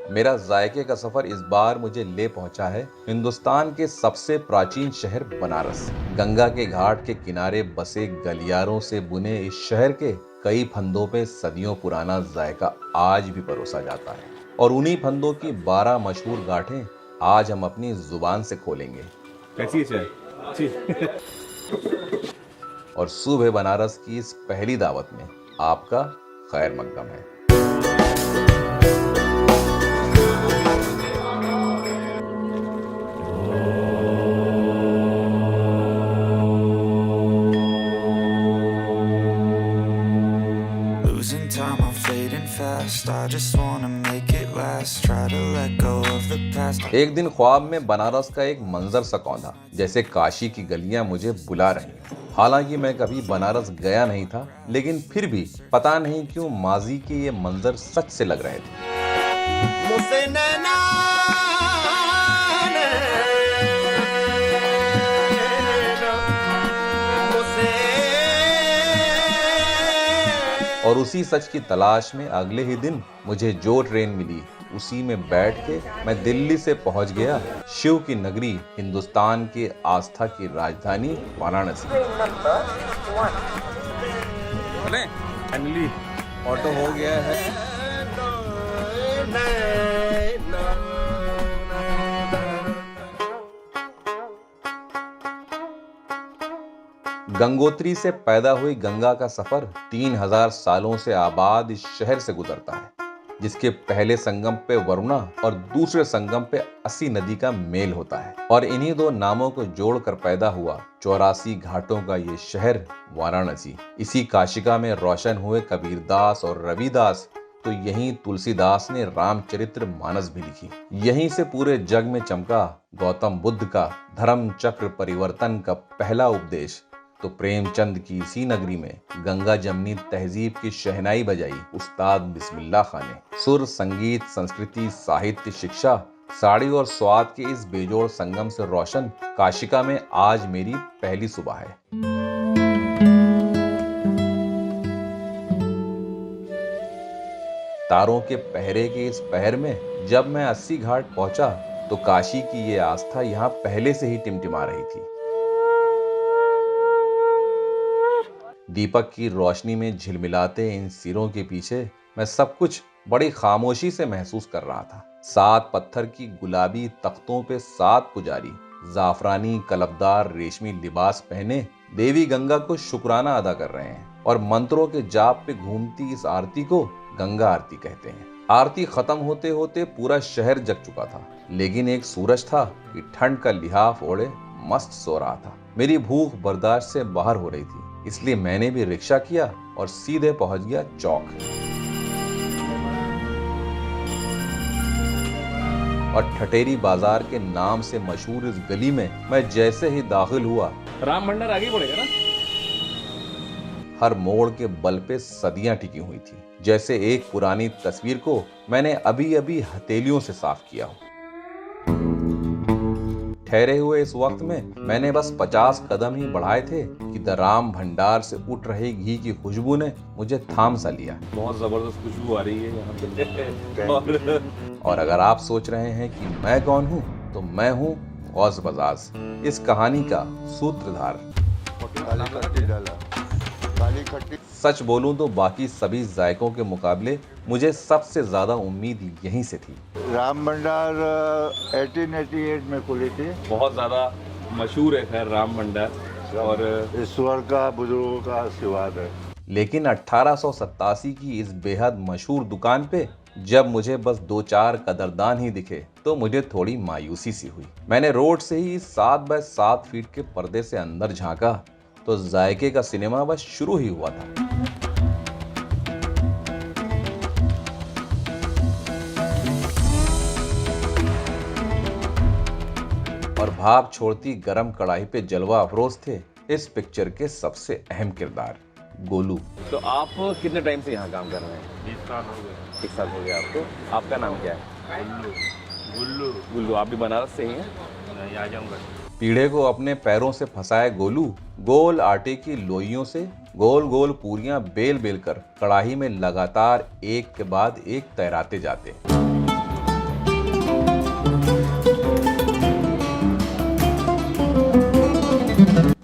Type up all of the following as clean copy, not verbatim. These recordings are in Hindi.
मेरा जायके का सफर इस बार मुझे ले पहुंचा है हिंदुस्तान के सबसे प्राचीन शहर बनारस। गंगा के घाट के किनारे बसे गलियारों से बुने इस शहर के कई फंदों पे सदियों पुराना जायका आज भी परोसा जाता है और उन्हीं फंदों की 12 मशहूर गांठें आज हम अपनी जुबान से खोलेंगे। कैसी है चाय? और सुबह बनारस की इस पहली दावत में आपका खैर मकदम है। Losing time, I'm fading fast. I just wanna make it last. Try to let go of the past. एक दिन ख्वाब में बनारस का एक मंजर सा कौंधा, जैसे काशी की गलियां मुझे बुला रही हैं। हालांकि मैं कभी बनारस गया नहीं था, लेकिन फिर भी पता नहीं क्यों माजी के ये मंजर सच से लग रहे थे। और उसी सच की तलाश में अगले ही दिन मुझे जो ट्रेन मिली उसी में बैठ के मैं दिल्ली से पहुंच गया शिव की नगरी, हिंदुस्तान के आस्था की राजधानी वाराणसी। फाइनली ऑटो हो गया है। गंगोत्री से पैदा हुई गंगा का सफर 3000 सालों से आबाद इस शहर से गुजरता है, जिसके पहले संगम पे वरुणा और दूसरे संगम पे अस्सी नदी का मेल होता है। और इन्हीं दो नामों को जोड़कर पैदा हुआ 84 घाटों का ये शहर वाराणसी। इसी काशिका में रोशन हुए कबीरदास और रविदास, तो यहीं तुलसीदास ने रामचरित्र मानस भी लिखी। यहीं से पूरे जग में चमका गौतम बुद्ध का धर्म चक्र परिवर्तन का पहला उपदेश। तो प्रेमचंद की इसी नगरी में गंगा जमनी तहजीब की शहनाई बजाई उस्ताद बिस्मिल्लाह खां ने। सुर, संगीत, संस्कृति, साहित्य, शिक्षा, साड़ी और स्वाद के इस बेजोड़ संगम से रोशन काशिका में आज मेरी पहली सुबह है। तारों के पहरे के इस पहर में जब मैं 80 घाट पहुंचा तो काशी की ये आस्था यहाँ पहले से ही टिमटिमा रही थी। दीपक की रोशनी में झिलमिलाते इन सिरों के पीछे मैं सब कुछ बड़ी खामोशी से महसूस कर रहा था। 7 पत्थर की गुलाबी तख्तों पे 7 पुजारी जाफरानी कलबदार रेशमी लिबास पहने देवी गंगा को शुक्राना अदा कर रहे हैं और मंत्रों के जाप पे घूमती इस आरती को गंगा आरती कहते हैं। आरती खत्म होते होते पूरा शहर जग चुका था, लेकिन एक सूरज था कि ठंड का लिहाफ ओढ़े मस्त सो रहा था। मेरी भूख बर्दाश्त से बाहर हो रही थी, इसलिए मैंने भी रिक्शा किया और सीधे पहुंच गया चौक। और ठटेरी बाजार के नाम से मशहूर इस गली में मैं जैसे ही दाखिल हुआ, राम भंडार आगे पड़ेगा ना। हर मोड़ के बल पे सदियां टिकी हुई थी, जैसे एक पुरानी तस्वीर को मैंने अभी अभी हथेलियों से साफ किया हो। ठहरे हुए इस वक्त में मैंने बस 50 कदम ही बढ़ाए थे कि द राम भंडार से उठ रही घी की खुशबू ने मुझे थाम सा लिया। बहुत जबरदस्त खुशबू आ रही है यहाँ पे। और अगर आप सोच रहे हैं कि मैं कौन हूँ, तो मैं हूँ गौस बजाज, इस कहानी का सूत्रधार। सच बोलूं तो बाकी सभी जायकों के मुकाबले मुझे सबसे ज्यादा उम्मीद यहीं से थी। राम भंडार 1888 में खुली थी। बहुत ज्यादा मशहूर है खैर राम भंडार, और ईश्वर का बुजुर्गों का आशीर्वाद है। लेकिन 1887 की इस बेहद मशहूर दुकान पे जब मुझे बस 2-4 कदरदान ही दिखे तो मुझे थोड़ी मायूसी सी हुई। मैंने रोड से ही 7 बाय 7 फीट के पर्दे से अंदर झांका तो जायके का सिनेमा बस शुरू ही हुआ था। और भाप छोड़ती गरम कढ़ाई पे जलवा अफरोज थे इस पिक्चर के सबसे अहम किरदार गोलू। तो आप कितने टाइम से यहाँ काम कर रहे हैं? 20 साल हो गए। 1 साल हो गया आपको। आपका नाम क्या है? गुल्लू। गुल्लू। आप भी बनारस से ही हैं? नहीं, आजमगढ़। पीढ़े को अपने पैरों से फंसाए गोलू गोल आटे की लोइयों से गोल गोल पूरियां बेल बेल कर कढ़ाई में लगातार एक के बाद एक तैराते जाते।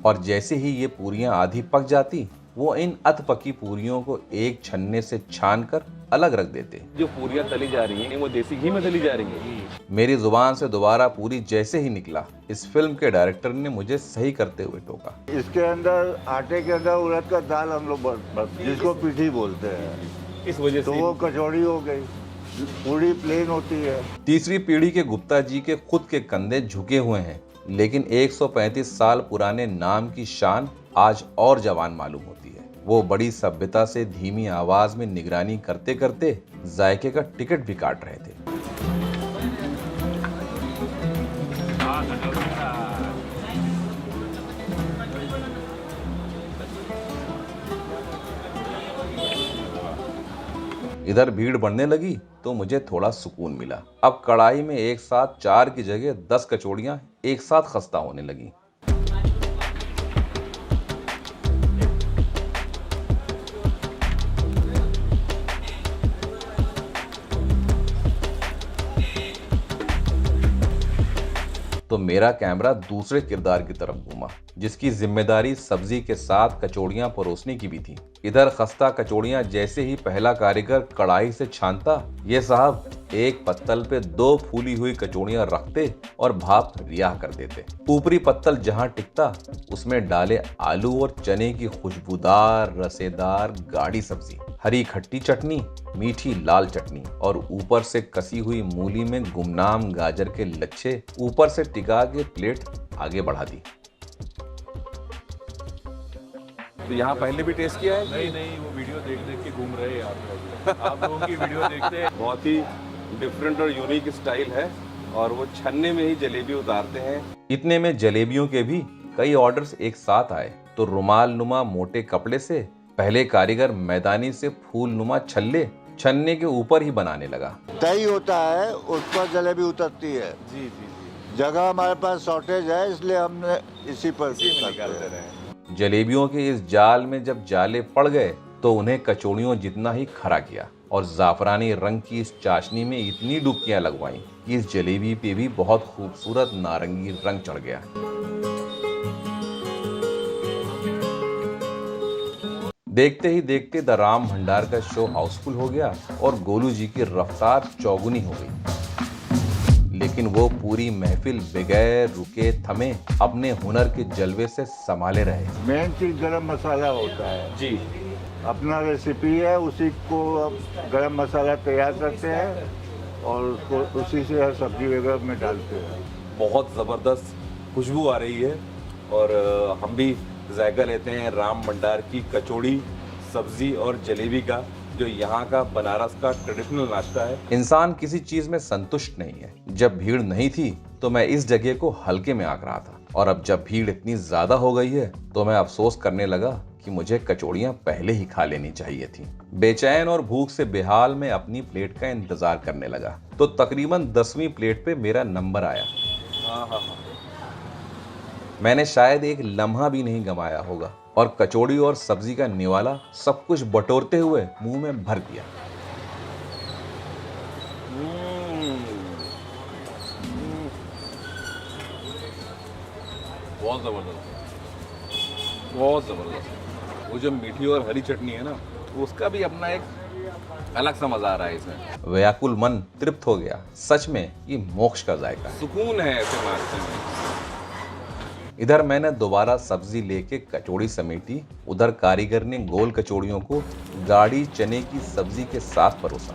और जैसे ही ये पूरियां आधी पक जाती, वो इन अध पकी पूरियों को एक छन्ने से छान कर अलग रख देते। जो पूरियां तली जा रही हैं वो देसी घी में तली जा रही हैं। मेरी जुबान से दोबारा पूरी जैसे ही निकला, इस फिल्म के डायरेक्टर ने मुझे सही करते हुए टोका। इसके अंदर आटे के अंदर उड़द का दाल हम लोग जिसको पीठी बोलते हैं, इस वजह तो से वो कचौड़ी हो गई। पूरी प्लेन होती है। तीसरी पीढ़ी के गुप्ता जी के खुद के कंधे झुके हुए हैं, लेकिन 135 साल पुराने नाम की शान आज और जवान मालूम होती है। वो बड़ी सभ्यता से धीमी आवाज में निगरानी करते करते जायके का टिकट भी काट रहे थे। इधर भीड़ बढ़ने लगी तो मुझे थोड़ा सुकून मिला। अब कढ़ाई में एक साथ 4 की जगह 10 कचौड़ियां एक साथ खस्ता होने लगी। तो मेरा कैमरा दूसरे किरदार की तरफ घूमा, जिसकी जिम्मेदारी सब्जी के साथ कचौड़ियां परोसने की भी थी। इधर खस्ता कचौड़ियां जैसे ही पहला कारीगर कढ़ाई से छानता, ये साहब एक पत्तल पे 2 फूली हुई कचौड़ियां रखते और भाप रिहा कर देते। ऊपरी पत्तल जहां टिकता, उसमें डाले आलू और चने की खुशबूदार रसेदार गाढ़ी सब्जी, हरी खट्टी चटनी, मीठी लाल चटनी और ऊपर से कसी हुई मूली में गुमनाम गाजर के लच्छे ऊपर से टिका के प्लेट आगे बढ़ा दी। तो यहाँ पहले भी टेस्ट किया है? नहीं, वो वीडियो देख देख के घूम रहे हैं आप लोगों की वीडियो देखते हैं। बहुत ही डिफरेंट और यूनिक स्टाइल है और वो छन्ने में ही जलेबी उतारते हैं। इतने में जलेबियों के भी कई ऑर्डर्स एक साथ आए, तो रुमाल नुमा मोटे कपड़े से पहले कारीगर मैदानी से फूल नुमा छल्ले छन्ने के ऊपर ही बनाने लगा। तई होता है, उस पर जलेबी उतरती है। जी जी जी, जगह हमारे पास शॉर्टेज है, इसलिए हमने इसी पर निकालते रहे। जलेबियों के इस जाल में जब जाले पड़ गए तो उन्हें कचौड़ियों जितना ही खरा किया और जाफरानी रंग की इस चाशनी में इतनी डुबकियां लगवाई कि इस जलेबी पे भी बहुत खूबसूरत नारंगी रंग चढ़ गया। देखते ही देखते द राम भंडार का शो हाउसफुल हो गया और गोलू जी की रफ्तार चौगुनी हो गई। लेकिन वो पूरी महफिल बगैर रुके थमे अपने हुनर के जलवे से संभाले रहे। मेन चीज गरम मसाला होता है जी, अपना रेसिपी है, उसी को अब गरम मसाला तैयार करते हैं और उसको उसी से हर सब्जी वगैरह में डालते हैं। बहुत ज़बरदस्त खुशबू आ रही है और हम भी जायका लेते हैं राम भंडार की कचौड़ी, सब्जी और जलेबी का, जो यहाँ का बनारस का ट्रेडिशनल नाश्ता है। इंसान किसी चीज में संतुष्ट नहीं है। जब भीड़ नहीं थी तो मैं इस जगह को हल्के में आंक रहा था, और अब जब भीड़ इतनी ज्यादा हो गई है तो मैं अफसोस करने लगा कि मुझे कचौड़ियां पहले ही खा लेनी चाहिए थी। बेचैन और भूख से बेहाल में अपनी प्लेट का इंतजार करने लगा तो तकरीबन 10वीं प्लेट पे मेरा नंबर आया। मैंने शायद एक लम्हा भी नहीं गंवाया होगा और कचौड़ी और सब्जी का निवाला सब कुछ बटोरते हुए मुंह में भर दिया। बहुत ज़बरदस्त, बहुत ज़बरदस्त। वो जो मीठी और हरी चटनी है ना, उसका भी अपना एक अलग सा मजा आ रहा है इसमें। व्याकुल मन तृप्त हो गया। सच में ये मोक्ष का जायका है। सुकून है ऐसे नाश्ते में। इधर मैंने दोबारा सब्जी लेके कचौड़ी समेटी, उधर कारीगर ने गोल कचौड़ियों को गाढ़ी चने की सब्जी के साथ परोसा।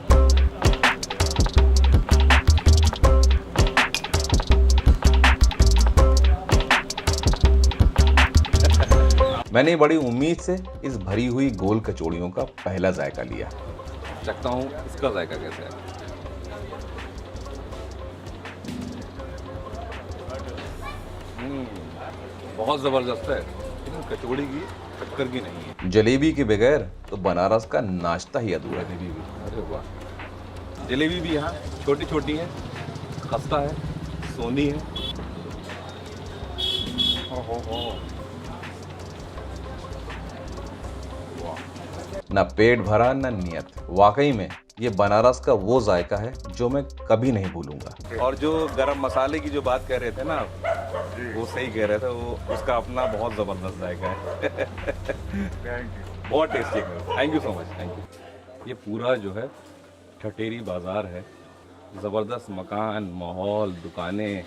मैंने बड़ी उम्मीद से इस भरी हुई गोल कचौड़ियों का पहला जायका लिया। चखता हूँ इसका जायका कैसा है। बहुत ज़बरदस्त है, लेकिन कचौड़ी की टक्कर की नहीं है। जलेबी के बगैर तो बनारस का नाश्ता ही अधूरा है। अरे वाह, जलेबी भी यहाँ छोटी छोटी है, खस्ता है, सोनी है। न पेट भरा न नियत। वाकई में ये बनारस का वो जायका है जो मैं कभी नहीं भूलूंगा। और जो गरम मसाले की जो बात कह रहे थे ना आप, वो सही कह रहे थे, वो उसका अपना बहुत ज़बरदस्त जायका है। Thank you. बहुत टेस्टी है। Thank you so much, thank you. ये पूरा जो है ठठेरी बाज़ार है, ज़बरदस्त मकान, माहौल, दुकानें।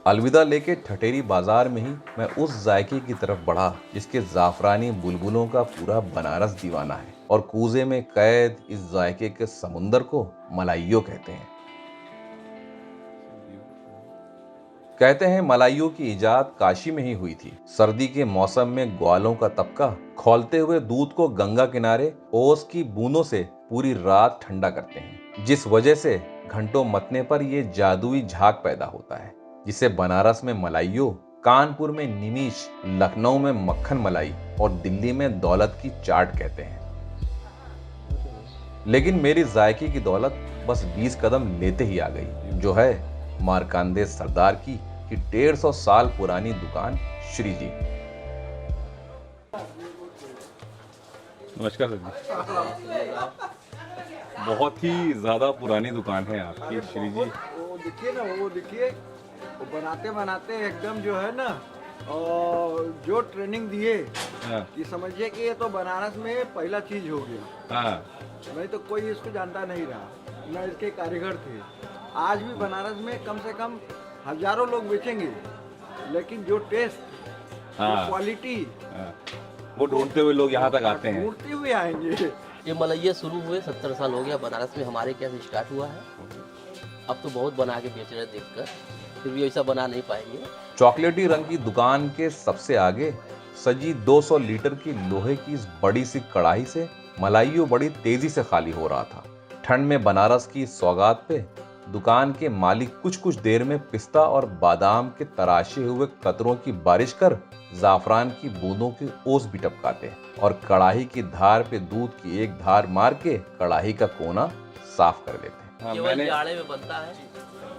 अलविदा लेके ठठेरी बाजार में ही मैं उस जायके की तरफ बढ़ा जिसके जाफरानी बुलबुलों का पूरा बनारस दीवाना है, और कूजे में कैद इस जायके के समुंदर को मलाइयो कहते हैं। कहते हैं मलाइयों की इजाद काशी में ही हुई थी। सर्दी के मौसम में ग्वालों का तबका खौलते हुए दूध को गंगा किनारे ओस की बूंदों से पूरी रात ठंडा करते हैं, जिस वजह से घंटों मतने पर यह जादुई झाग पैदा होता है, जिसे बनारस में मलाइयो, कानपुर में निमिश, लखनऊ में मक्खन मलाई और दिल्ली में दौलत की चाट कहते हैं। लेकिन मेरी जायके की दौलत बस 20 कदम लेते ही आ गई, जो है मार्कंडे सरदार की 150 साल पुरानी दुकान श्री जी। नमस्कार सर जी। बहुत ही ज़्यादा पुरानी दुकान है आपकी श्री जी। वो देखिए ना, वो देखिए, वो बनाते बनाते एकदम जो है ना, और जो ट्रेनिंग दिए हाँ कि समझिए कि ये तो बनारस में पहला चीज हो गया। हाँ। नहीं तो कोई इसको जानता नहीं रहा, न इसके कारीगर थे। आज भी बनारस में कम से कम हजारों लोग बेचेंगे, लेकिन जो टेस्ट, हाँ। क्वालिटी, हाँ। वो ढूंढते हुए लोग यहाँ तक आते हैं। ढूंढते हुए आएंगे। ये मलैया शुरू हुए 70 साल हो गया बनारस में, हमारे क्या से स्टार्ट हुआ है। अब तो बहुत बना के बेच रहे देखकर, फिर भी ऐसा बना नहीं पाएंगे। चॉकलेटी रंग की दुकान के सबसे आगे सजी 200 लीटर की लोहे की इस बड़ी सी कढ़ाई से मलाइयो बड़ी तेजी से खाली हो रहा था। ठंड में बनारस की सौगात पे दुकान के मालिक कुछ कुछ देर में पिस्ता और बादाम के तराशे हुए कतरों की बारिश कर जाफरान की बूंदों की ओस भी टपकाते और कढ़ाई की धार पे दूध की एक धार मार के कढ़ाई का कोना साफ कर देते। हाँ, केवल जाड़े में बनता है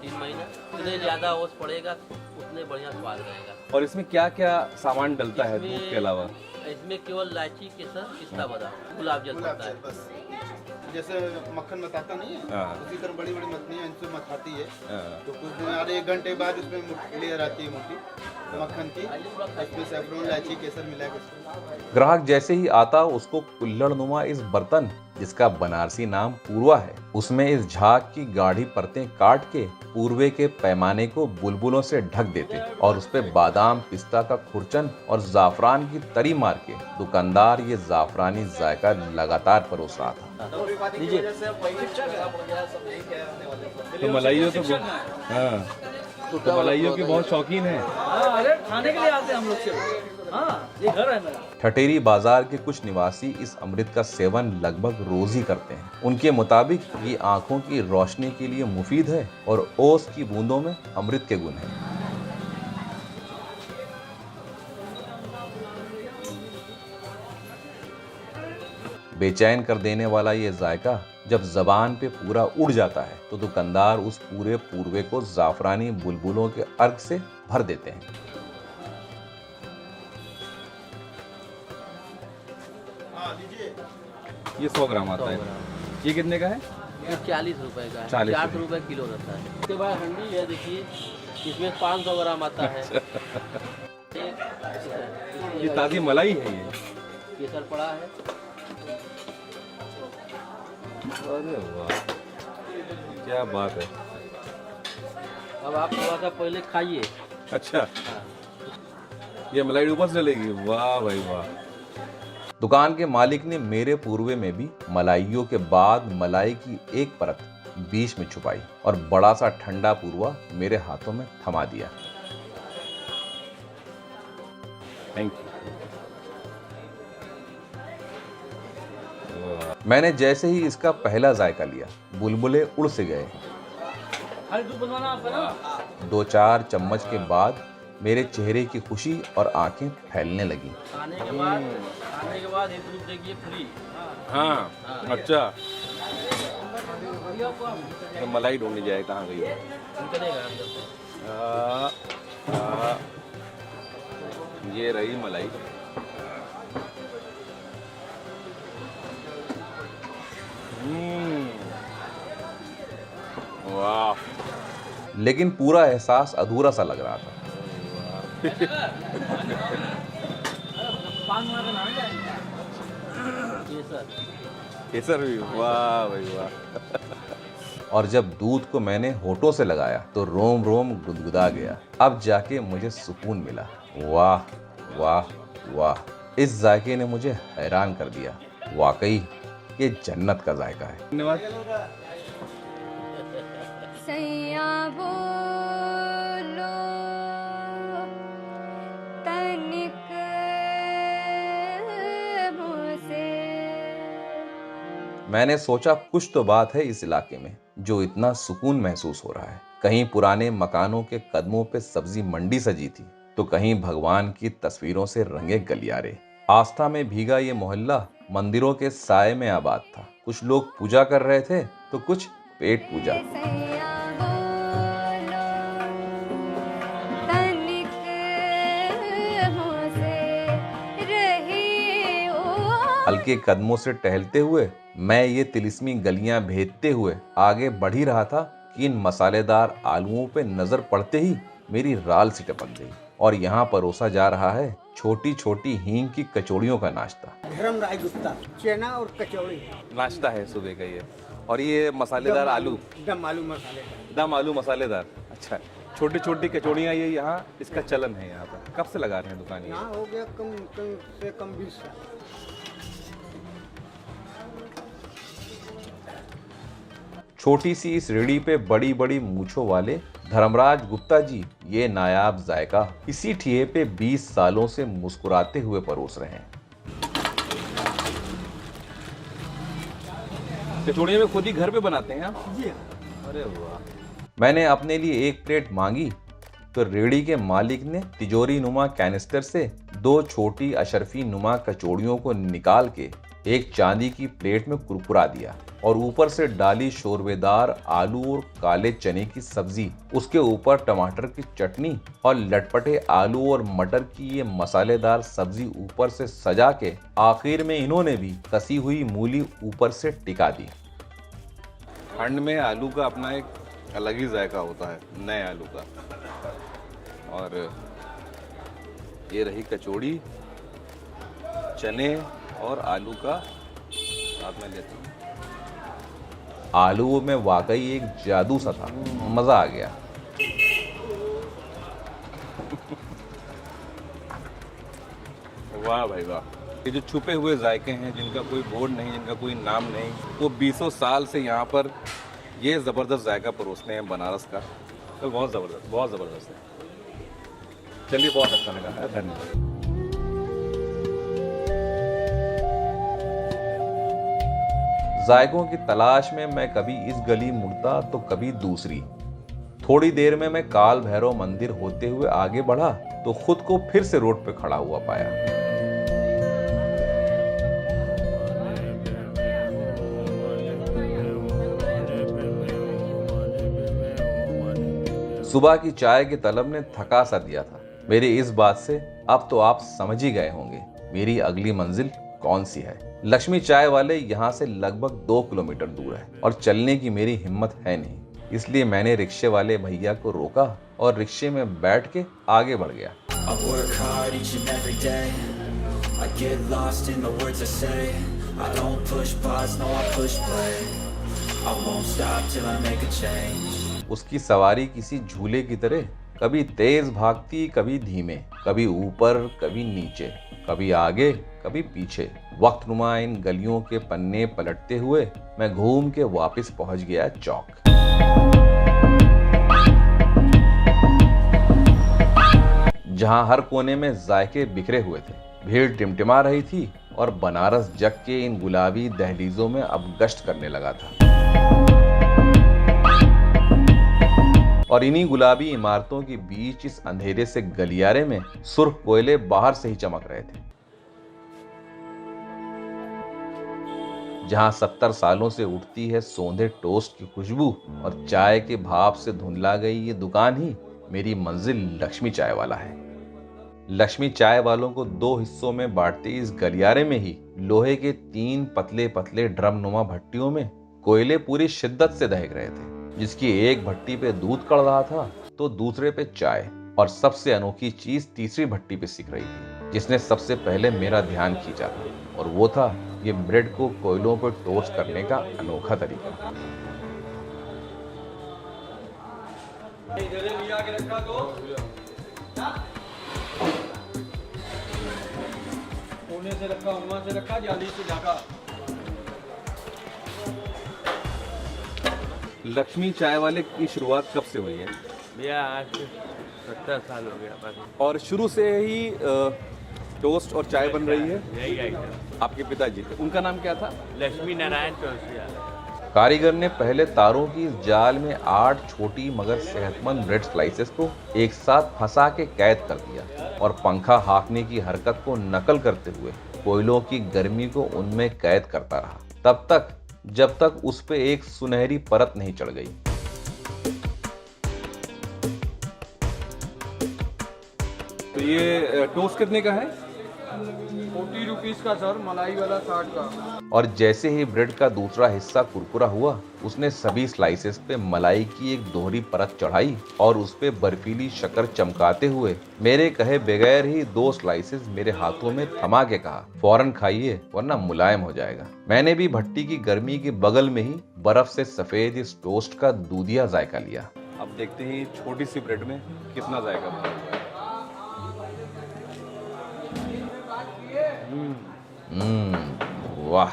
3 महीना, जितने ज्यादा ओस पड़ेगा उतने बढ़िया स्वाद रहेगा। और इसमें क्या क्या सामान डलता है इसमें- दूध के अलावा? इसमें केवल इलायची, केसर, पिस्ता, बादाम, गुलाब जल पड़ता है। जैसे मक्खन मथाता नहीं है, हाँ। उसी तरह बड़ी बड़ी मछलियाँ इनसे मथाती है। हाँ। तो कुछ दिन और 1 घंटे बाद उसमें लेयर आती है मोटी मक्खन की, उसमें सैफरन, इलायची, केसर मिला के। ग्राहक जैसे ही आता उसको कुल्हड़नुमा इस बर्तन, जिसका बनारसी नाम पूर्वा है, उसमें इस झाग की गाढ़ी परतें काट के पूर्वे के पैमाने को बुलबुलों से ढक देते और उस पे बादाम, पिस्ता का खुरचन और जाफरान की तरी मार के दुकानदार ये जाफरानी जायका लगातार परोस रहा था। तो मलाइयो तो हाँ, तो मलाइयो की बहुत शौकीन है। अरे खाने के लिए आते हैं हम लोग सिर्फ। हाँ, ये घर है मेरा। ठठेरी बाजार के कुछ निवासी इस अमृत का सेवन लगभग रोज ही करते हैं। उनके मुताबिक ये आंखों की रोशनी के लिए मुफीद है और ओस की बूंदों में अमृत के गुण हैं। बेचैन कर देने वाला ये जायका जब जबान पे पूरा उड़ जाता है तो दुकानदार उस पूरे पूर्वे को जाफरानी बुलबुलों के अर्क से भर देते हैं। ये 100 ग्राम आता है। ये कितने का है? ये 40 रुपए का है, 40 400 रुपए किलो रहता है। इसके बाद हंडी है, देखिए इसमें 500 ग्राम आता है। ये ताज़ी मलाई है ये। केसर पड़ा है। अरे वाह, क्या बात है। अब आप थोड़ा सा पहले खाइए। अच्छा, ये मलाई ऊपर से डलेगी। वाह भाई वाह। दुकान के मालिक ने मेरे पूर्वे में भी मलाइयों के बाद मलाई की एक परत बीच में छुपाई और बड़ा सा ठंडा पूर्वा मेरे हाथों में थमा दिया। Thank you. मैंने जैसे ही इसका पहला जायका लिया, बुलबुले उड़ से गए। हर दूध बनवाना आपका ना। 2-4 चम्मच के बाद मेरे चेहरे की खुशी और आंखें फैलने लगी। खाने के बाद एक दूध देखिए फ्री। हाँ, अच्छा। तो मलाई ढूंढनी जाए कहाँ गई है? निकलेगा अंदर से। ये रही मलाई। वाह। लेकिन पूरा एहसास अधूरा सा लग रहा था। केसर भी, वाह भाई वाह। और जब दूध को मैंने होठों से लगाया तो रोम रोम गुदगुदा गया। अब जाके मुझे सुकून मिला। वाह वाह वाह, इस जायके ने मुझे हैरान कर दिया। वाकई ये जन्नत का जायका है। धन्यवाद। सैया बोलो तनिक मुझसे। मैंने सोचा कुछ तो बात है इस इलाके में जो इतना सुकून महसूस हो रहा है। कहीं पुराने मकानों के कदमों पे सब्जी मंडी सजी थी, तो कहीं भगवान की तस्वीरों से रंगे गलियारे। आस्था में भीगा ये मोहल्ला मंदिरों के साए में आबाद था। कुछ लोग पूजा कर रहे थे तो कुछ पेट पूजा। सैया बोलो तनिक मुझसे रही ओ। हल्के कदमों से टहलते हुए मैं ये तिलिस्मी गलियां भेदते हुए आगे बढ़ ही रहा था कि इन मसालेदार आलूओं पे नजर पड़ते ही मेरी राल सी टपक गई। और यहाँ परोसा जा रहा है छोटी छोटी हींग की कचौड़ियों का नाश्ता। धर्मराज गुप्ता, चना और कचौड़ी, नाश्ता है सुबह का ये। और ये मसालेदार आलू, दम आलू मसाले। दम आलू मसालेदार। अच्छा, छोटी छोटी कचौड़ियाँ, ये यहाँ इसका चलन है यहाँ पर। कब से लगा रहे हैं दुकान ये? यहाँ हो गया कम से कम 20 साल। छोटी सी इस रेड़ी पे बड़ी बड़ी मूछों वाले धर्मराज गुप्ता जी ये नायाब जायका इसी ठिये पे 20 सालों से मुस्कुराते हुए परोस रहे हैं। कचौड़ियाँ में खुद ही घर पे बनाते हैं आप? जी हाँ। अरे वाह। मैंने अपने लिए एक प्लेट मांगी तो रेड़ी के मालिक ने तिजोरी नुमा कैनिस्टर से 2 छोटी अशरफी नुमा कचौड़ियों को निकाल के एक चांदी की प्लेट में कुरकुरा दिया और ऊपर से डाली शोरबेदार आलू और काले चने की सब्जी, उसके ऊपर टमाटर की चटनी और लटपटे आलू और मटर की ये मसालेदार सब्जी ऊपर से सजा के आखिर में इन्होंने भी कसी हुई मूली ऊपर से टिका दी। ठंड में आलू का अपना एक अलग ही जायका होता है, नए आलू का। और ये रही कचौड़ी, चने और आलू का साथ में लेते हैं। आलू में वाकई एक जादू सा था, मजा आ गया। वाह भाई वाह। ये जो छुपे हुए जायके हैं, जिनका कोई बोर्ड नहीं, जिनका कोई नाम नहीं, वो 20 साल से यहाँ पर ये ज़बरदस्त जायका परोसते हैं बनारस का। तो बहुत ज़बरदस्त है। चलिए, बहुत अच्छा लगा, धन्यवाद। जायकों की तलाश में मैं कभी इस गली मुड़ता तो कभी दूसरी। थोड़ी देर में मैं काल भैरव मंदिर होते हुए आगे बढ़ा तो खुद को फिर से रोड पे खड़ा हुआ पाया। सुबह की चाय के तलब ने थका सा दिया था। मेरी इस बात से अब तो आप समझ ही गए होंगे मेरी अगली मंजिल कौन सी है। लक्ष्मी चाय वाले यहाँ से लगभग 2 किलोमीटर दूर है और चलने की मेरी हिम्मत है नहीं, इसलिए मैंने रिक्शे वाले भैया को रोका और रिक्शे में बैठ के आगे बढ़ गया। उसकी सवारी किसी झूले की तरह कभी तेज भागती, कभी धीमे, कभी ऊपर कभी नीचे, कभी आगे कभी पीछे। वक्त नुमा इन गलियों के पन्ने पलटते हुए मैं घूम के वापस पहुंच गया चौक। जहां हर कोने में जायके बिखरे हुए थे, भीड़ टिमटिमा रही थी और बनारस जग के इन गुलाबी दहलीजों में अब गश्त करने लगा था। और इन्हीं गुलाबी इमारतों के बीच इस अंधेरे से गलियारे में सुर्ख कोयले बाहर से ही चमक रहे थे। जहां 70 सालों से उठती है सोंधे टोस्ट की खुशबू और चाय के भाप से धुंधला गई ये दुकान ही मेरी मंजिल लक्ष्मी चाय वाला है। लक्ष्मी चाय वालों को 2 हिस्सों में बांटते इस गलियारे में ही लोहे के 3 पतले पतले ड्रम नुमा भट्टियों में कोयले पूरी शिद्दत से दहक रहे थे, जिसकी एक भट्टी पे दूध कड़ रहा था तो दूसरे पे चाय, और सबसे अनोखी चीज तीसरी भट्टी पे सिक रही थी, जिसने सबसे पहले मेरा ध्यान खींचा था, और वो था ये ब्रेड को कोयलों पर टोस्ट करने का अनोखा तरीका। कोने से रखा, वहां से रखा, जाली से ढका। लक्ष्मी चाय वाले की शुरुआत कब से हुई है? भैया आज 70 साल हो गया बस। और शुरू से ही टोस्ट और चाय बन रही है? यही आइटम। आपके पिताजी थे, उनका नाम क्या था? लक्ष्मी नारायण चौरसिया। कारीगर ने पहले तारों की इस जाल में 8 छोटी मगर सेहतमंद ब्रेड स्लाइसेस को एक साथ फंसा के कैद कर दिया और पंखा हाँकने की हरकत को नकल करते हुए कोयलों की गर्मी को उनमें कैद करता रहा, तब तक जब तक उस पे एक सुनहरी परत नहीं चढ़ गई। तो ये टोस्ट कितने का है? 40 रुपीज का सर, मलाई वाला 60 का। और जैसे ही ब्रेड का दूसरा हिस्सा कुरकुरा हुआ, उसने सभी स्लाइसेस पे मलाई की एक दोहरी परत चढ़ाई और उस पे बर्फीली शक्कर चमकाते हुए मेरे कहे बगैर ही 2 स्लाइसेस मेरे हाथों में थमा के कहा, फौरन खाइए वरना मुलायम हो जाएगा। मैंने भी भट्टी की गर्मी के बगल में ही बर्फ से सफेद इस टोस्ट का दूधिया जायका लिया। अब देखते हैं छोटी सी ब्रेड में कितना जाएगा बना हुआ है। वाह।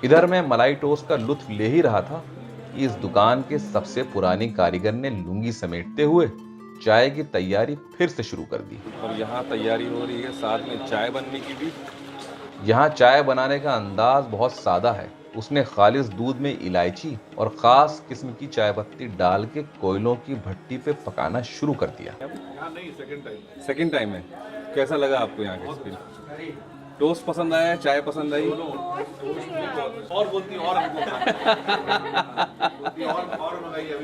इधर मैं मलाई टोस्ट का लुत्फ ले ही रहा था कि इस दुकान के सबसे पुरानी कारीगर ने लुंगी समेटते हुए चाय की तैयारी फिर से शुरू कर दी। और यहाँ तैयारी हो रही है साथ में चाय बनने की भी। यहाँ चाय बनाने का अंदाज बहुत सादा है। उसने खालिस दूध में इलायची और खास किस्म की चाय पत्ती डाल के कोयलों की भट्टी पे पकाना शुरू कर दिया। सेकंड टाइम है। कैसा लगा आपको यहाँ का एक्सपीरियंस? टोस्ट पसंद आया, चाय पसंद आई? और बोलती और अभी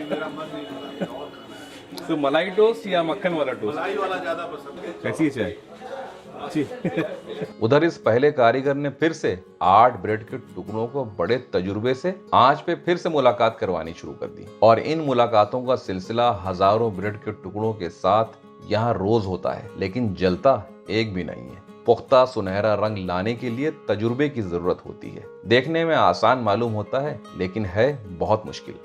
मेरा मन नहीं। तो मलाई टोस्ट या मक्खन वाला टोस्ट? मलाई वाला ज्यादा पसंद है। कैसी चाय? उधर इस पहले कारीगर ने फिर से 8 ब्रेड के टुकड़ों को बड़े तजुर्बे से आंच पे फिर से मुलाकात करवानी शुरू कर दी, और इन मुलाकातों का सिलसिला हजारों ब्रेड के टुकड़ों के साथ यहाँ रोज होता है, लेकिन जलता एक भी नहीं है। पुख्ता सुनहरा रंग लाने के लिए तजुर्बे की जरूरत होती है। देखने में आसान मालूम होता है, लेकिन है बहुत मुश्किल।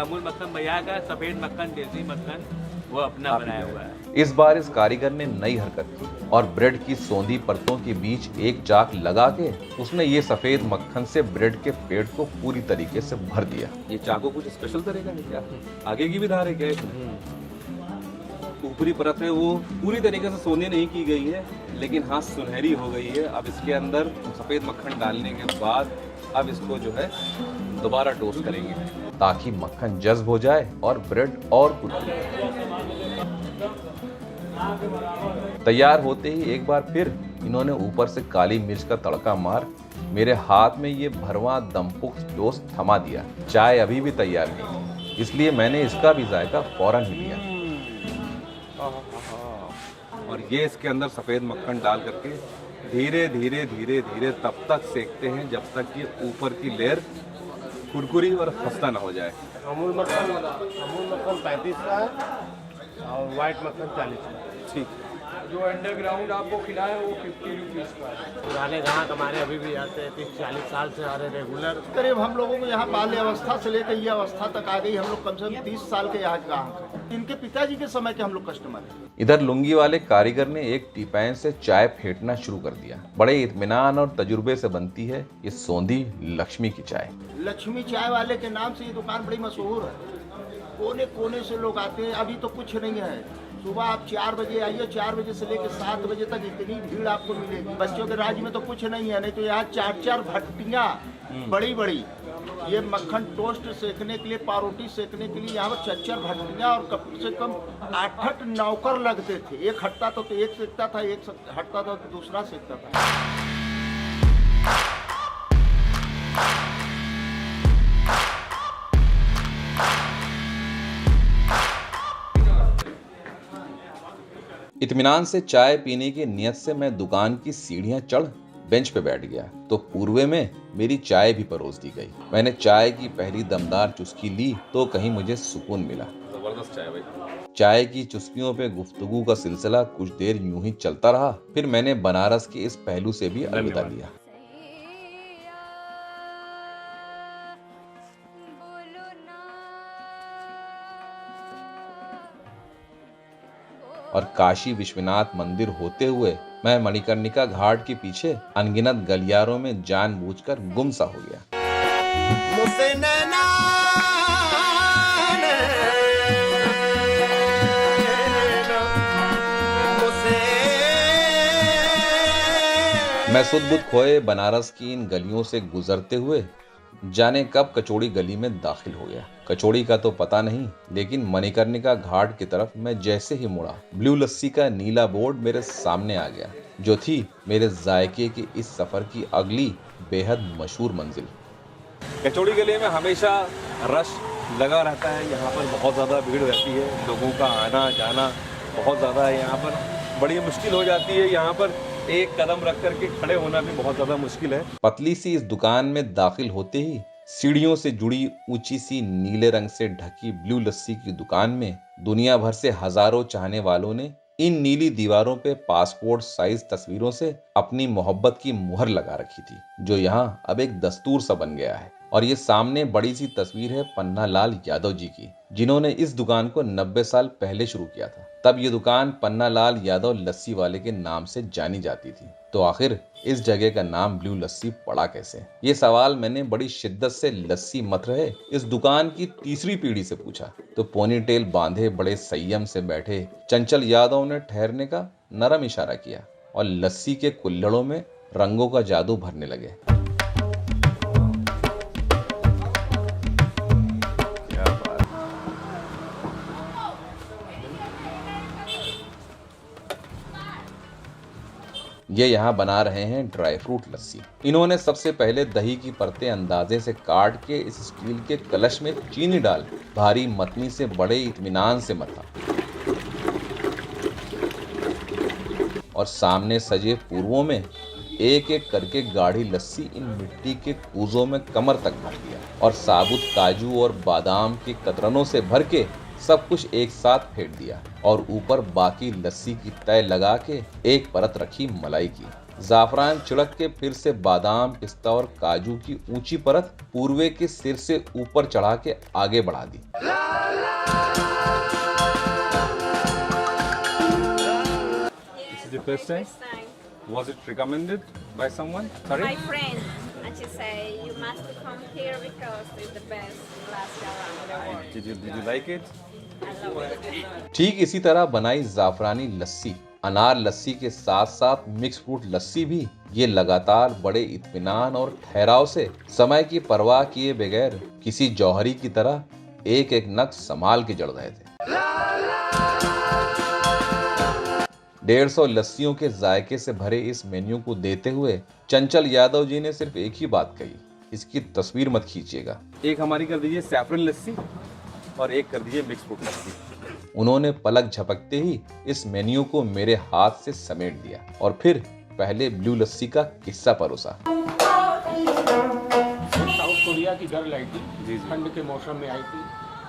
अमूल मक्खन भैया का सफेद मक्खन, देसी मक्खन वो अपना बनाया हुआ है। इस बार इस कारीगर ने नई हरकत की और ब्रेड की सौंधी परतों के बीच एक चाक लगा के उसने ये सफेद मक्खन से ब्रेड के पेट को पूरी तरीके से भर दिया। ये चाकू कुछ स्पेशल तरीका है क्या? आगे की भी धार है क्या इसमें? ऊपरी परत है वो पूरी तरीके से सोने नहीं की गई है, लेकिन हाँ सुनहरी हो गई है। अब इसके अंदर सफेद मक्खन डालने के बाद अब इसको जो है दोबारा टोस्ट करेंगे ताकि मक्खन जज्ब हो जाए और ब्रेड और कुरकुरी। तैयार होते ही एक बार फिर इन्होंने ऊपर से काली मिर्च का तड़का मार मेरे हाथ में ये भरवा दमपुख्त टोस्ट थमा दिया। चाय अभी भी तैयार नहीं थी, इसलिए मैंने इसका भी जायका फौरन ही लिया। और ये इसके अंदर सफेद मक्खन डाल करके धीरे धीरे धीरे धीरे तब तक सेकते हैं जब तक ये ऊपर की लेयर कुरकुरी और खस्ता ना हो जाए। अमूल मक्खन 35 का है और व्हाइट मक्खन 40 का। ठीक। जो अंडरग्राउंड आपको खिलाए वो 50 रुपीज का है। पुराने ग्राहक हमारे अभी भी आते हैं, 30-40 साल से आ रहे रेगुलर। करीब हम लोगों को यहाँ बाल्य अवस्था से लेकर ये अवस्था तक आ गई। हम लोग कम से कम 30 साल के यहाँ ग्राहक हैं। इनके पिताजी के समय के हम लोग कस्टमर हैं। इधर लुंगी वाले कारीगर ने एक टीपैन से चाय फेंटना शुरू कर दिया। बड़े इत्मीनान और तजुर्बे से बनती है ये सौंधी लक्ष्मी की चाय। लक्ष्मी चाय वाले के नाम से ये दुकान बड़ी मशहूर है। कोने कोने से लोग आते हैं। अभी तो कुछ नहीं है। सुबह आप 4 बजे आइए, 4 बजे से लेकर 7 बजे तक इतनी भीड़ आपको मिलेगी। बच्चों के राज्य में तो कुछ नहीं है, नहीं तो यहाँ 4-4 भट्टियाँ बड़ी बड़ी ये मक्खन टोस्ट सेकने के लिए, पारोटी सेकने के लिए यहाँ पर 4-4 भट्टियाँ और कम से कम 8-8 नौकर लगते थे। एक हटता तो एक सेकता था, एक हटता था तो दूसरा सेकता था। इत्मीनान से चाय पीने की नियत से मैं दुकान की सीढ़ियां चढ़ बेंच पे बैठ गया तो पूर्वे में मेरी चाय भी परोस दी गई। मैंने चाय की पहली दमदार चुस्की ली तो कहीं मुझे सुकून मिला। जबरदस्त चाय भाई। चाय की चुस्कियों पे गुफ्तगू का सिलसिला कुछ देर यूं ही चलता रहा। फिर मैंने बनारस के इस पहलू से भी अलविदा लिया। और काशी विश्वनाथ मंदिर होते हुए मैं मणिकर्णिका घाट के पीछे अनगिनत गलियारों में जानबूझकर गुम सा हो गया। मैं सुध-बुध खोए बनारस की इन गलियों से गुजरते हुए जाने कब कचौड़ी गली में दाखिल हो गया। कचौड़ी का तो पता नहीं, लेकिन मणिकर्णिका घाट की तरफ मैं जैसे ही मुड़ा, ब्लू लस्सी का नीला बोर्ड मेरे सामने आ गया, जो थी मेरे जायके की इस सफर की अगली बेहद मशहूर मंजिल। कचौड़ी गली में हमेशा रश लगा रहता है। यहाँ पर बहुत ज़्यादा भीड़ रहती है, लोगों का आना जाना बहुत ज़्यादा है। यहाँ पर बड़ी मुश्किल हो जाती है, यहाँ पर एक कदम रख करके खड़े होना भी बहुत ज़्यादा मुश्किल है। पतली सी इस दुकान में दाखिल होते ही सीढ़ियों से जुड़ी ऊंची सी नीले रंग से ढकी ब्लू लस्सी की दुकान में दुनिया भर से हजारों चाहने वालों ने इन नीली दीवारों पे पासपोर्ट साइज तस्वीरों से अपनी मोहब्बत की मुहर लगा रखी थी, जो यहाँ अब एक दस्तूर सा बन गया है। और ये सामने बड़ी सी तस्वीर है पन्नालाल यादव जी की, जिन्होंने इस दुकान को 90 साल पहले शुरू किया था। तब ये दुकान पन्नालाल यादव लस्सी वाले के नाम से जानी जाती थी। तो आखिर इस जगह का नाम ब्लू लस्सी पड़ा कैसे? ये सवाल मैंने बड़ी शिद्दत से लस्सी मत रहे इस दुकान की तीसरी पीढ़ी से पूछा, तो पोनीटेल बांधे बड़े संयम से बैठे चंचल यादव ने ठहरने का नरम इशारा किया और लस्सी के कुल्हड़ों में रंगों का जादू भरने लगे। ये यहाँ बना रहे हैं ड्राई फ्रूट लस्सी। इन्होंने सबसे पहले दही की परतें अंदाजे से काट के इस स्टील के कलश में चीनी डाल भारी मतनी से बड़े इत्मीनान से मथा और सामने सजे पूर्वों में एक एक करके गाढ़ी लस्सी इन मिट्टी के कूजों में कमर तक भर दिया और साबुत काजू और बादाम के कतरनों से भर के सब कुछ एक साथ फेंट दिया और ऊपर बाकी लस्सी की तय लगा के एक परत रखी मलाई की। जाफरान छिड़क के फिर से बादाम, पिस्ता और काजू की ऊंची परत पूर्वे के सिर से ऊपर चढ़ा के आगे बढ़ा दी। This is the first time? Was it recommended by someone? Sorry? My friend, and she say you must come here because it's the best lassi around the world. Did you like it? I love it. ठीक इसी तरह बनाई जाफरानी लस्सी, अनार लस्सी के साथ साथ मिक्स फ्रूट लस्सी भी ये लगातार बड़े इत्मीनान और ठहराव से समय की परवाह किए बगैर किसी जौहरी की तरह एक एक नग संभाल के जड़ रहे थे। 150 लस्सियों के जायके से भरे इस मेन्यू को देते हुए चंचल यादव जी ने सिर्फ एक ही बात कही, इसकी तस्वीर मत खींचिएगा। एक हमारी कर दीजिए सैफरन लस्सी और एक कर दीजिए मिक्स फ्रूट लस्सी। उन्होंने पलक झपकते ही इस मेन्यू को मेरे हाथ से समेट दिया और फिर पहले ब्लू लस्सी का किस्सा परोसा। साउथ कोरिया की गर्ल आई थी, ठंड के मौसम में आई थी।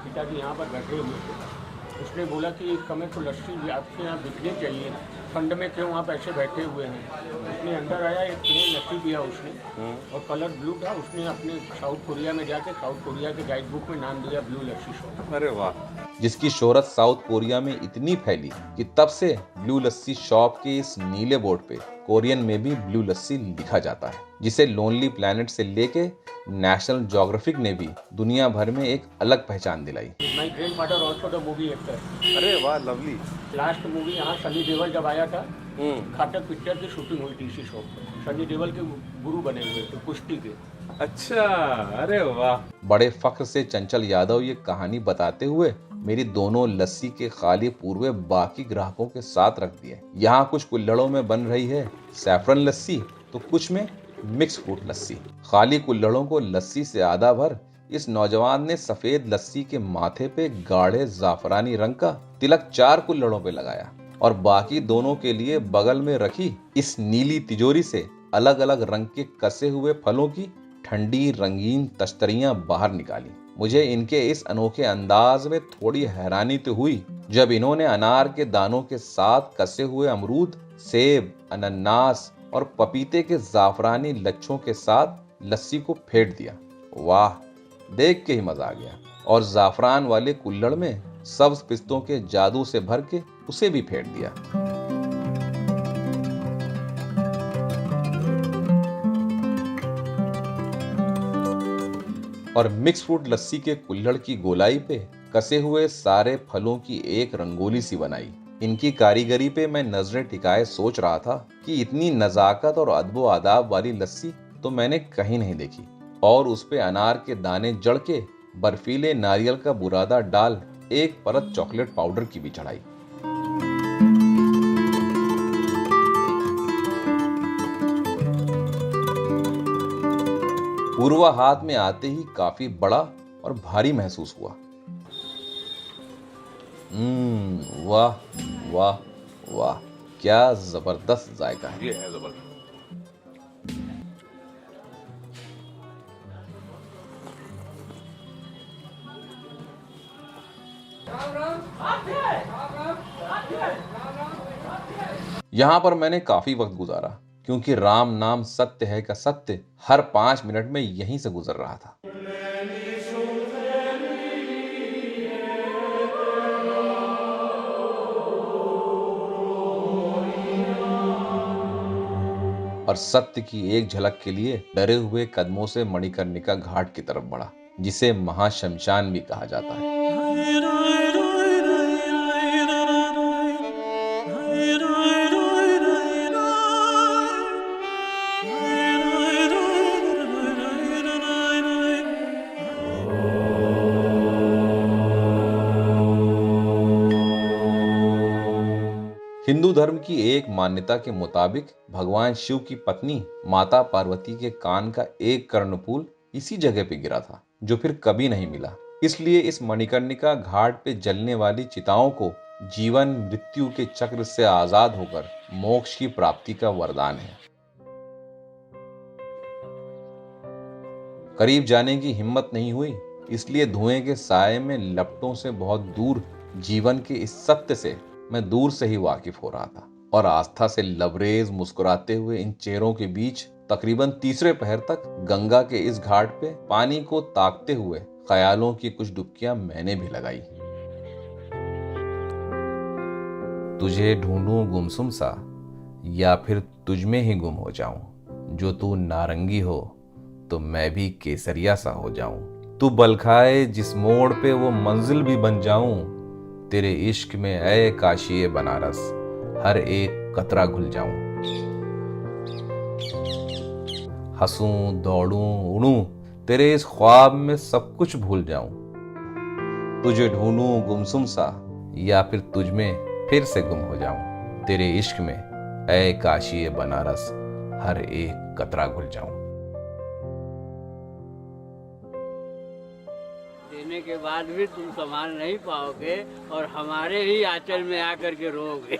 पिताजी यहाँ पर बैठे हुए थे, उसने बोला कि हमें तो लस्सी आपके यहाँ बिकनी चाहिए, ठंड में क्यों आप ऐसे बैठे हुए हैं। उसने अंदर आया, एक प्लेन लस्सी पिया उसने और कलर ब्लू था। उसने अपने साउथ कोरिया में जाके साउथ कोरिया के गाइड बुक में नाम दिया ब्लू लस्सी शॉप। अरे वाह! जिसकी शोहरत साउथ कोरिया में इतनी फैली कि तब से ब्लू लस्सी शॉप के इस नीले बोर्ड पे कोरियन में भी ब्लू लस्सी लिखा जाता है, जिसे लोनली प्लैनेट से लेके नेशनल ज्योग्राफिक ने भी दुनिया भर में एक अलग पहचान दिलाई। My grandfather also the movie actor. अरे वाह, लवली। लास्ट मूवी यहाँ सनी देओल जब आया था, घातक पिक्चर की शूटिंग हुई थी इसी शॉप पर। सनी देओल के गुरु बने हुए थे कुश्ती के। अच्छा, अरे वाह! बड़े फख्र से चंचल यादव ये कहानी बताते हुए मेरी दोनों लस्सी के खाली पूर्वे बाकी ग्राहकों के साथ रख दिए। यहाँ कुछ कुल्हड़ों में बन रही है सैफरन लस्सी, तो कुछ में मिक्स फ्रूट लस्सी। खाली कुल्हड़ों को लस्सी से आधा भर इस नौजवान ने सफेद लस्सी के माथे पे गाढ़े जाफरानी रंग का तिलक 4 कुल्हड़ों पे लगाया और बाकी दोनों के लिए बगल में रखी इस नीली तिजोरी से अलग अलग रंग के कसे हुए फलों की ठंडी रंगीन तश्तरियां बाहर निकाली। मुझे इनके इस अनोखे अंदाज में थोड़ी हैरानी तो हुई जब इन्होंने अनार के दानों के साथ कसे हुए अमरूद, सेब, अनानास और पपीते के जाफरानी लच्छों के साथ लस्सी को फेंट दिया। वाह, देख के ही मजा आ गया। और जाफरान वाले कुल्हड़ में सब्ज पिस्तों के जादू से भर के उसे भी फेंट दिया। और मिक्स फ्रूट लस्सी के कुल्हड़ की गोलाई पे कसे हुए सारे फलों की एक रंगोली सी बनाई। इनकी कारीगरी पे मैं नजरें टिकाए सोच रहा था कि इतनी नजाकत और अदबो आदाब वाली लस्सी तो मैंने कहीं नहीं देखी। और उस पे अनार के दाने जड़ के बर्फीले नारियल का बुरादा डाल एक परत चॉकलेट पाउडर की भी चढ़ाई। पूर्वा हाथ में आते ही काफी बड़ा और भारी महसूस हुआ। वाह वाह वाह, क्या जबरदस्त जायका है। ये है जबरदस्त। यहां पर मैंने काफी वक्त गुजारा क्योंकि राम नाम सत्य है का सत्य हर 5 मिनट में यहीं से गुजर रहा था। और सत्य की एक झलक के लिए डरे हुए कदमों से मणिकर्णिका घाट की तरफ बढ़ा, जिसे महाशमशान भी कहा जाता है। हिंदू धर्म की एक मान्यता के मुताबिक भगवान शिव की पत्नी माता पार्वती के कान का एक कर्णफूल इसी जगह पे गिरा था जो फिर कभी नहीं मिला। इसलिए इस मणिकर्णिका घाट पे जलने वाली चिताओं को जीवन मृत्यु के चक्र से आजाद होकर मोक्ष की प्राप्ति का वरदान है। करीब जाने की हिम्मत नहीं हुई, इसलिए धुएं के साये में लपटों से बहुत दूर जीवन के इस सत्य से मैं दूर से ही वाकिफ हो रहा था। और आस्था से लबरेज मुस्कुराते हुए इन चेहरों के बीच तकरीबन तीसरे पहर तक गंगा के इस घाट पे पानी को ताकते हुए ख्यालों की कुछ डुबकियां मैंने भी लगाई। तुझे ढूंढूं गुमसुम सा या फिर तुझ में ही गुम हो जाऊं, जो तू नारंगी हो तो मैं भी केसरिया सा हो जाऊं, तू बलखाए जिस मोड़ पे वो मंजिल भी बन जाऊं, तेरे इश्क में ऐ काशिए बनारस हर एक कतरा घुल जाऊं, हंसूं दौड़ूं उड़ूं तेरे इस ख्वाब में सब कुछ भूल जाऊं, तुझे ढूंढूं गुमसुम सा या फिर तुझ में फिर से गुम हो जाऊं, तेरे इश्क में ऐ काशिए बनारस हर एक कतरा घुल जाऊं। देने के बाद भी तुम संभाल नहीं पाओगे और हमारे ही आंचल में आकर के रोओगे।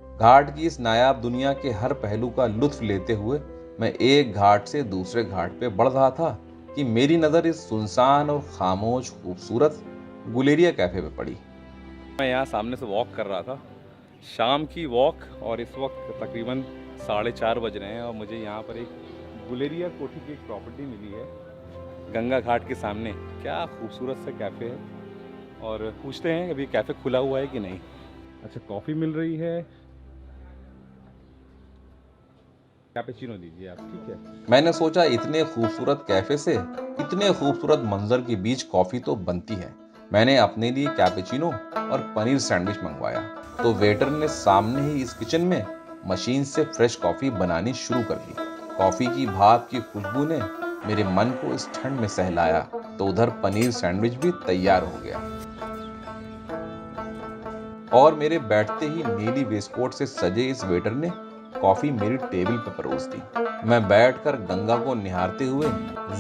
घाट की इस नायाब दुनिया के हर पहलू का लुत्फ लेते हुए मैं एक घाट से दूसरे घाट पे बढ़ रहा था कि मेरी नजर इस सुनसान और खामोश खूबसूरत गुलेरिया कैफे पे पड़ी। मैं यहाँ सामने से वॉक कर रहा था, शाम की वॉक, और इस वक्त तकरीबन 4:30 बज रहे हैं और मुझे यहाँ पर एक गुलेरिया कोठी की एक प्रॉपर्टी मिली है गंगा घाट के सामने। क्या खूबसूरत सा कैफ़े है, और पूछते हैं अभी कैफ़े खुला हुआ है कि नहीं। अच्छा, कॉफ़ी मिल रही है, कैपेचिनो दीजिए आप, ठीक है। मैंने सोचा इतने खूबसूरत कैफे से इतने खूबसूरत मंजर के बीच कॉफी तो बनती है। मैंने अपने लिए कैपेचिनो और पनीर सैंडविच मंगवाया तो वेटर ने सामने ही इस किचन में मशीन से फ्रेश कॉफी बनानी शुरू कर दी। कॉफी की भाप की खुशबू ने मेरे मन को इस ठंड में सहलाया तो उधर पनीर सैंडविच भी तैयार हो गया और मेरे बैठते ही नीली वेस्टकोट से सजे इस वेटर ने कॉफी मेरी टेबल पर परोस दी। मैं बैठकर गंगा को निहारते हुए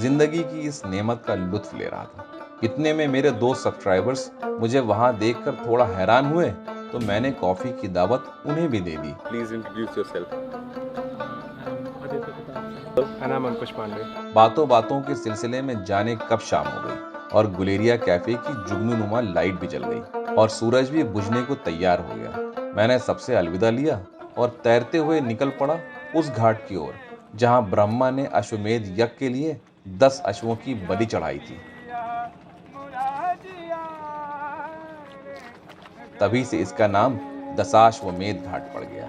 जिंदगी की इस नेमत का लुत्फ ले रहा था। इतने में मेरे 2 सब्सक्राइबर्स मुझे वहां देखकर थोड़ा हैरान हुए, तो मैंने कॉफी की दावत उन्हें भी दे दी। Please introduce yourself. नाम अंकुश पांडे। बातों बातों के सिलसिले में जाने कब शाम हो गई और गुलेरिया कैफे की जुगनूनुमा लाइट भी जल गई और सूरज भी बुझने को तैयार हो गया। मैंने सबसे अलविदा लिया और तैरते हुए निकल पड़ा उस घाट की ओर जहां ब्रह्मा ने अश्वमेध यज्ञ के लिए 10 अश्वों की बलि चढ़ाई थी। तभी से इसका नाम दशाश्वमेध घाट पड़ गया।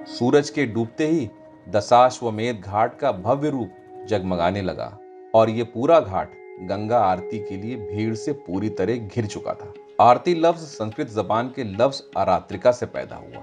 सूरज के डूबते ही दशाश्वमेध घाट का भव्य रूप जगमगाने लगा और ये पूरा घाट गंगा आरती के लिए भीड़ से पूरी तरह घिर चुका था। आरती लफ्ज संस्कृत जबान के लफ्ज आरात्रिका से पैदा हुआ,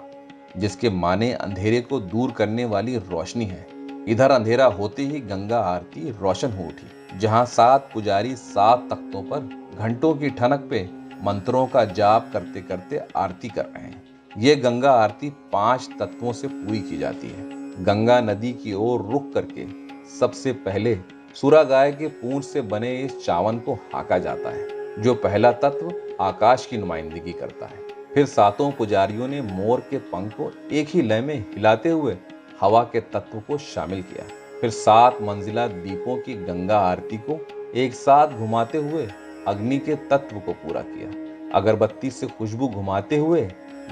जिसके माने अंधेरे को दूर करने वाली रोशनी है। इधर अंधेरा होते ही गंगा आरती रोशन हो उठी, जहां 7 पुजारी 7 तख्तों पर घंटों की ठनक पे मंत्रों का जाप करते करते आरती कर रहे हैं। ये गंगा आरती 5 तत्वों से पूरी की जाती है। गंगा नदी की ओर रुख करके सबसे पहले सुरा गाय के पूंछ से बने इस चावन को हाका जाता है, जो पहला तत्व आकाश की नुमाइंदगी करता है। फिर 7 पुजारियों ने मोर के पंख को एक ही लय में हिलाते हुए हवा के तत्व को शामिल किया। फिर 7 मंजिला दीपों की गंगा आरती को एक साथ घुमाते हुए अग्नि के तत्व को पूरा किया। अगरबत्ती से खुशबू घुमाते हुए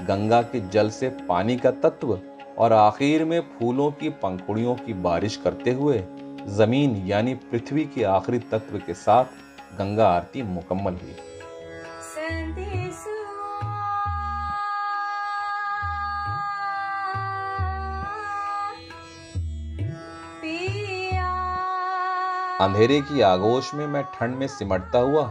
गंगा के जल से पानी का तत्व और आखिर में फूलों की पंखुड़ियों की बारिश करते हुए जमीन यानी पृथ्वी के आखिरी तत्व के साथ गंगा आरती मुकम्मल हुई। अंधेरे की आगोश में मैं ठंड में सिमटता हुआ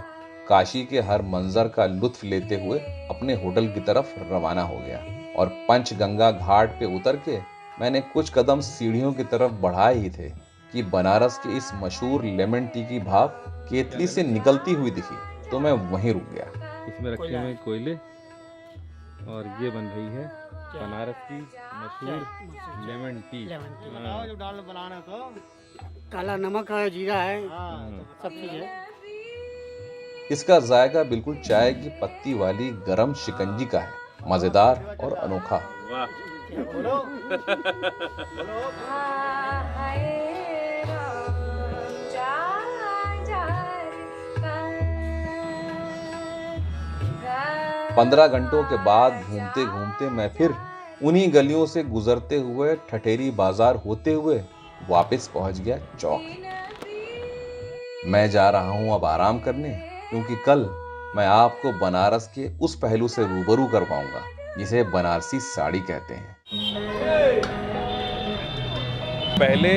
काशी के हर मंजर का लुत्फ लेते हुए अपने होटल की तरफ रवाना हो गया और पंचगंगा घाट पे उतर के मैंने कुछ कदम सीढ़ियों की तरफ बढ़ाए ही थे कि बनारस के इस मशहूर लेमन टी की भाप केतली से निकलती हुई दिखी, तो मैं वहीं रुक गया। इसमें रखे हुए कोयले और ये बन रही है बनारस की मशहूर लेमन टी। काला नमक है, जीरा है, सब चीज है। इसका जायका बिल्कुल चाय की पत्ती वाली गरम शिकंजी का है, मजेदार और अनोखा। 15 घंटों के बाद घूमते घूमते मैं फिर उन्हीं गलियों से गुजरते हुए ठठेरी बाजार होते हुए वापस पहुंच गया चौक। मैं जा रहा हूं अब आराम करने, क्योंकि कल मैं आपको बनारस के उस पहलू से रूबरू करवाऊंगा जिसे बनारसी साड़ी कहते हैं। पहले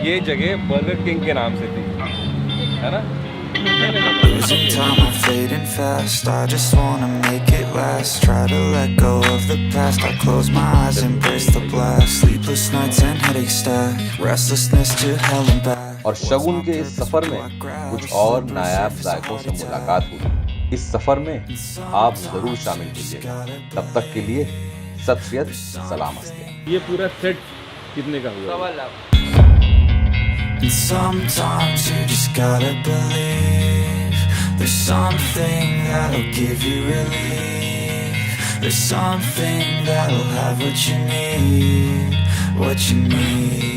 ये जगह बर्गर किंग के नाम से थी, है ना? Losing time, I'm fading fast. I just wanna make it last. Try to let go of the past. I close my eyes, embrace the blast. Sleepless nights and headaches stack. Restlessness to hell and back. और शगुन के इस सफर में कुछ और नायाब जायकों से मुलाकात हुई। इस सफर में आप जरूर शामिल कीजिएगा। तब तक के लिए सत श्री सलामस्ते। ये पूरा सेट कितने का हुआ? And sometimes you just gotta believe there's something that'll give you relief. There's something that'll have what you need, what you need.